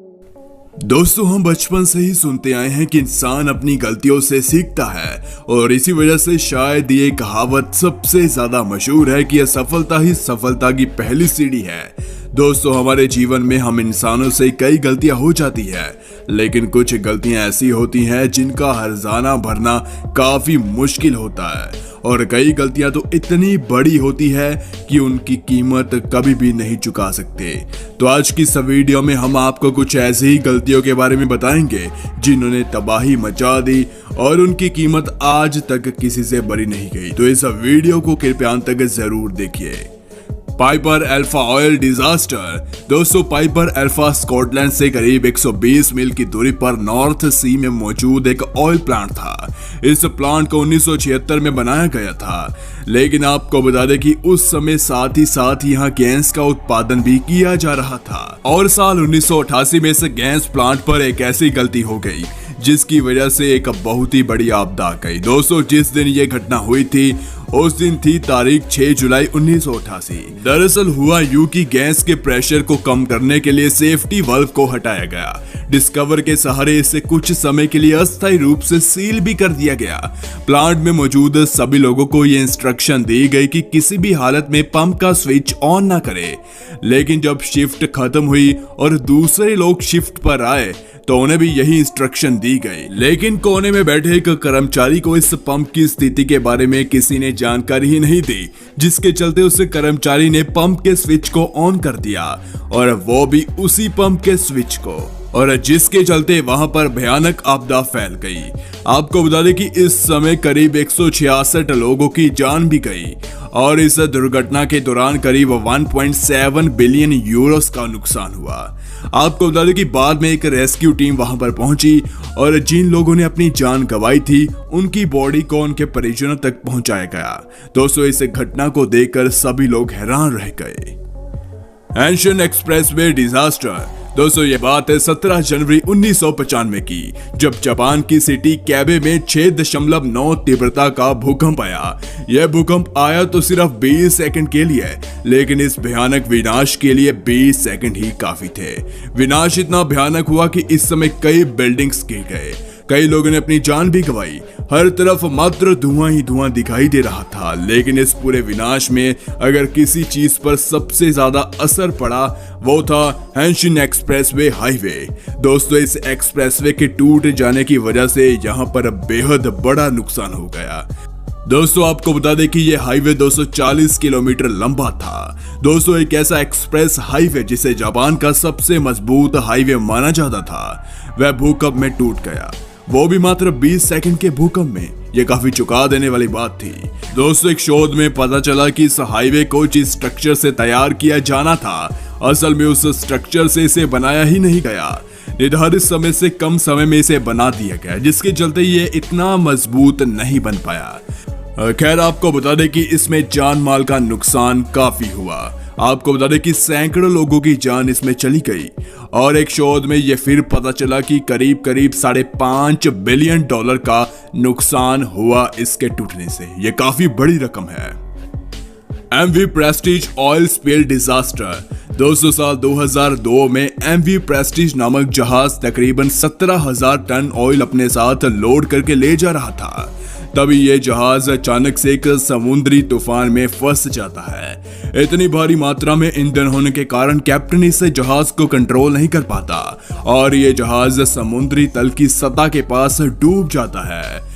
दोस्तों, हम बचपन से ही सुनते आए हैं कि इंसान अपनी गलतियों से सीखता है और इसी वजह से शायद ये कहावत सबसे ज्यादा मशहूर है कि असफलता ही सफलता की पहली सीढ़ी है। दोस्तों, हमारे जीवन में हम इंसानों से कई गलतियां हो जाती है, लेकिन कुछ गलतियां ऐसी होती हैं जिनका हर्जाना भरना काफी मुश्किल होता है और कई गलतियां तो इतनी बड़ी होती है कि उनकी कीमत कभी भी नहीं चुका सकते। तो आज की इस वीडियो में हम आपको कुछ ऐसी ही गलतियों के बारे में बताएंगे जिन्होंने तबाही मचा दी और उनकी कीमत आज तक किसी से बरी नहीं गई। तो इस वीडियो को कृपया अंत तक जरूर देखिए। Piper alpha oil disaster. दोस्तों, पाइपर अल्फा स्कॉटलैंड से करीब 120 मील की दूरी पर नॉर्थ सी में मौजूद एक ऑयल प्लांट था। इस प्लांट को 1976 में बनाया गया था, लेकिन आपको बता दें कि उस समय साथ ही यहाँ गैस का उत्पादन भी किया जा रहा था और साल 1988 में इस गैस प्लांट पर एक ऐसी गलती हो गई जिसकी वजह से एक बहुत ही बड़ी आपदा आ गई। दोस्तों, जिस दिन ये घटना हुई थी उस दिन थी तारीख 6 जुलाई 1988। दरअसल हुआ यूं कि गैस के प्रेशर को कम करने के लिए सेफ्टी वाल्व को हटाया गया। डिस्कवर के सहारे इसे कुछ समय के लिए अस्थायी रूप से सील भी कर दिया गया। प्लांट में मौजूद सभी लोगों को ये इंस्ट्रक्शन दी गई कि किसी भी हालत में पंप का स्विच ऑन ना करें। लेकिन जब शिफ्ट खत्म हुई और दूसरे लोग शिफ्ट पर आए तो उन्हें भी यही इंस्ट्रक्शन दी गई, लेकिन कोने में बैठे एक कर्मचारी को इस पंप की स्थिति के बारे में किसी ने जानकारी ही नहीं दी, जिसके चलते उस कर्मचारी ने पंप के स्विच को ऑन कर दिया और वो भी उसी पंप के स्विच को, और जिसके चलते वहां पर भयानक आपदा फैल गई। आपको बता दें कि इस समय करीब 166 लोगों की जान भी गई और इस दुर्घटना के दौरान करीब 1.7 बिलियन यूरोस का नुकसान हुआ। आपको बता दें कि बाद में एक रेस्क्यू टीम वहां पर पहुंची और जिन लोगों ने अपनी जान गंवाई थी उनकी बॉडी को उनके परिजनों तक पहुंचाया गया। दोस्तों, इस घटना को देखकर सभी लोग हैरान रह गए। Asian expressway disaster. दोस्तों, ये बात है 17 जनवरी 1995 की, जब जापान की सिटी कैबे में 6.9 तीव्रता का भूकंप आया। यह भूकंप आया तो सिर्फ 20 सेकंड के लिए, लेकिन इस भयानक विनाश के लिए 20 सेकंड ही काफी थे। विनाश इतना भयानक हुआ कि इस समय कई बिल्डिंग्स गिर गए, कई लोगों ने अपनी जान भी गंवाई। हर तरफ मात्र धुआं ही धुआं दिखाई दे रहा था, लेकिन इस पूरे विनाश में अगर किसी चीज पर सबसे ज्यादा असर पड़ा वो था हैंशिन एक्सप्रेसवे हाईवे। दोस्तों, इस एक्सप्रेसवे के टूट जाने की वजह से यहाँ पर बेहद बड़ा नुकसान हो गया। दोस्तों, आपको बता दें कि यह हाईवे 240 किलोमीटर लंबा था। दोस्तों, एक ऐसा एक्सप्रेस हाईवे जिसे जापान का सबसे मजबूत हाईवे माना जाता था, वह भूकंप में टूट गया, वो भी मात्र 20 सेकंड के भूकंप में। यह काफी चौंका देने वाली बात थी। दोस्तों, एक शोध में पता चला कि इस हाईवे को जिस स्ट्रक्चर से तैयार किया जाना था, असल में उस स्ट्रक्चर से इसे बनाया ही नहीं गया। निर्धारित समय से कम समय में इसे बना दिया गया, जिसके चलते ये इतना मजबूत नहीं बन पाया। खैर, आपको बता दें कि इसमें जान माल का नुकसान काफी हुआ। आपको बता दें कि सैकड़ों लोगों की जान इसमें चली गई और एक शोध में यह फिर पता चला कि करीब 5.5 बिलियन डॉलर का नुकसान हुआ इसके टूटने से। यह काफी बड़ी रकम है। MV Prestige oil spill disaster. दोस्तों, साल 2002 में एमवी प्रेस्टीज नामक जहाज तकरीबन 17,000 टन ऑयल अपने साथ लोड करके ले जा रहा था। तभी यह जहाज अचानक से एक समुद्री तूफान में फंस जाता है। इतनी भारी मात्रा में ईंधन होने के कारण कैप्टन इस जहाज को कंट्रोल नहीं कर पाता और यह जहाज समुद्री तल की सतह के पास डूब जाता है।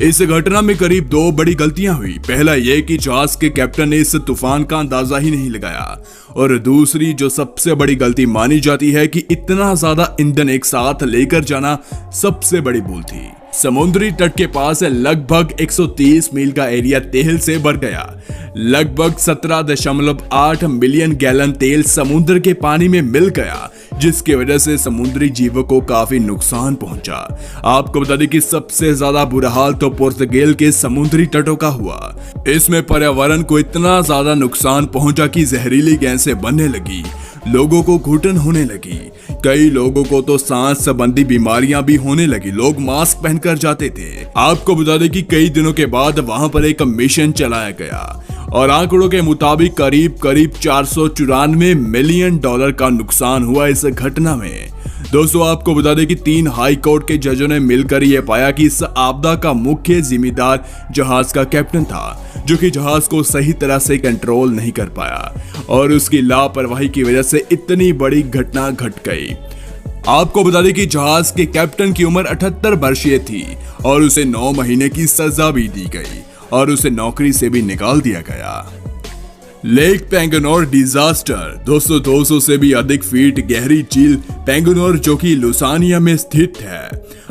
इस घटना में करीब 2 बड़ी गलतियां हुई। पहला यह कि जहाज के कैप्टन ने इस तूफान का अंदाजा ही नहीं लगाया, और दूसरी जो सबसे बड़ी गलती मानी जाती है कि इतना ज्यादा ईंधन एक साथ लेकर जाना सबसे बड़ी भूल थी। समुद्री तट के पास लगभग 130 मील का एरिया तेल से भर गया। लगभग 17.8 मिलियन गैलन तेल समुद्र के पानी में मिल गया, जिसकी वजह से समुद्री जीवों को काफी नुकसान पहुंचा। आपको बता दें कि सबसे ज्यादा बुरा हाल तो पुर्तगाल के समुद्री तटों का हुआ। इसमें पर्यावरण को इतना ज्यादा नुकसान पहुंचा कि जहरीली गैसें बनने लगी, लोगों को घुटन होने लगी, कई लोगों को तो सांस संबंधी बीमारियां भी होने लगी। लोग मास्क पहनकर जाते थे। आपको बता दें कि कई दिनों के बाद वहां पर एक मिशन चलाया गया और आंकड़ों के मुताबिक करीब 494 मिलियन डॉलर का नुकसान हुआ इस घटना में। दोस्तों आपको बता दें कि 3 हाई कोर्ट के जजों ने मिलकर यह पाया कि इस आपदा का मुख्य जिम्मेदार जहाज का कैप्टन था, जो कि जहाज को सही तरह से कंट्रोल नहीं कर पाया और उसकी लापरवाही की वजह से इतनी बड़ी घटना घट गई। आपको बता दें कि जहाज के कैप्टन की उम्र 78 वर्षीय थी और उसे 9 महीने की सजा भी दी गई और उसे नौकरी से भी निकाल दिया गया। लेक पेंगनोर डिजास्टर। दोस्तों 200 से भी अधिक फीट गहरी झील पेंगनोर जो कि लुसानिया में स्थित है।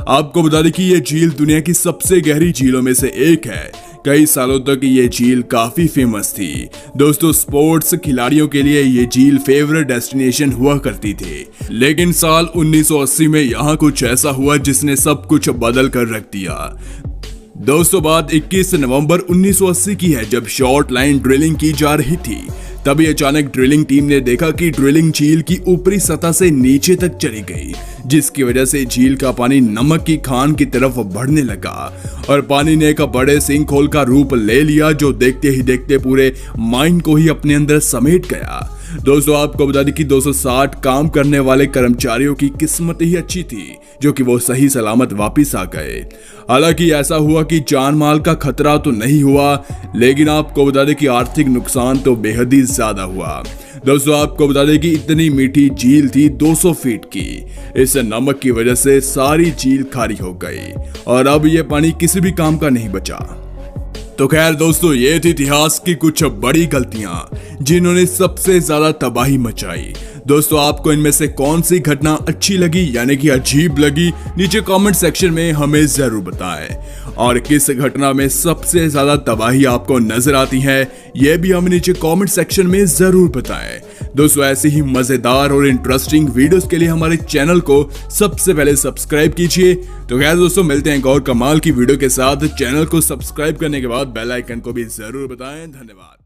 आपको बता दें कि यह झील दुनिया की सबसे गहरी झीलों में से एक है। कई सालों तक ये झील काफी फेमस थी। दोस्तों स्पोर्ट्स खिलाड़ियों के लिए ये झील फेवरेट डेस्टिनेशन हुआ करती थी, लेकिन साल 1980 में यहाँ कुछ ऐसा हुआ जिसने सब कुछ बदल कर रख दिया। दोस्तों बात 21 नवंबर 1980 की है, जब शॉर्ट लाइन ड्रिलिंग की जा रही थी। तभी अचानक ड्रिलिंग टीम ने देखा कि ड्रिलिंग झील की ऊपरी सतह से नीचे तक चली गई, जिसकी वजह से झील का पानी नमक की खान की तरफ बढ़ने लगा और पानी ने एक बड़े सिंक होल का रूप ले लिया, जो देखते ही देखते पूरे माइन को ही अपने अंदर समेट गया। दोस्तों आपको बता दें कि 260 काम करने वाले कर्मचारियों की किस्मत ही अच्छी थी, जो कि वो सही सलामत वापस आ गए। हालांकि ऐसा हुआ कि जान माल का खतरा तो नहीं हुआ, लेकिन आपको बता दें कि आर्थिक नुकसान तो बेहद ही ज्यादा हुआ। दोस्तों आपको बता दें कि इतनी मीठी झील थी 200 फीट की। इस नमक की वजह से सारी झील खारी हो गई और अब यह पानी किसी भी काम का नहीं बचा। तो खैर दोस्तों ये थी इतिहास की कुछ बड़ी गलतियां जिन्होंने सबसे ज्यादा तबाही मचाई। दोस्तों आपको इनमें से कौन सी घटना अच्छी लगी यानी कि अजीब लगी, नीचे कमेंट सेक्शन में हमें जरूर बताएं। और किस घटना में सबसे ज्यादा तबाही आपको नजर आती है यह भी हमें नीचे कमेंट सेक्शन में जरूर बताएं। दोस्तों ऐसे ही मजेदार और इंटरेस्टिंग वीडियोस के लिए हमारे चैनल को सबसे पहले सब्सक्राइब कीजिए। तो खैर दोस्तों मिलते हैं एक और कमाल की वीडियो के साथ। चैनल को सब्सक्राइब करने के बाद बेल आइकन को भी जरूर बताएं। धन्यवाद।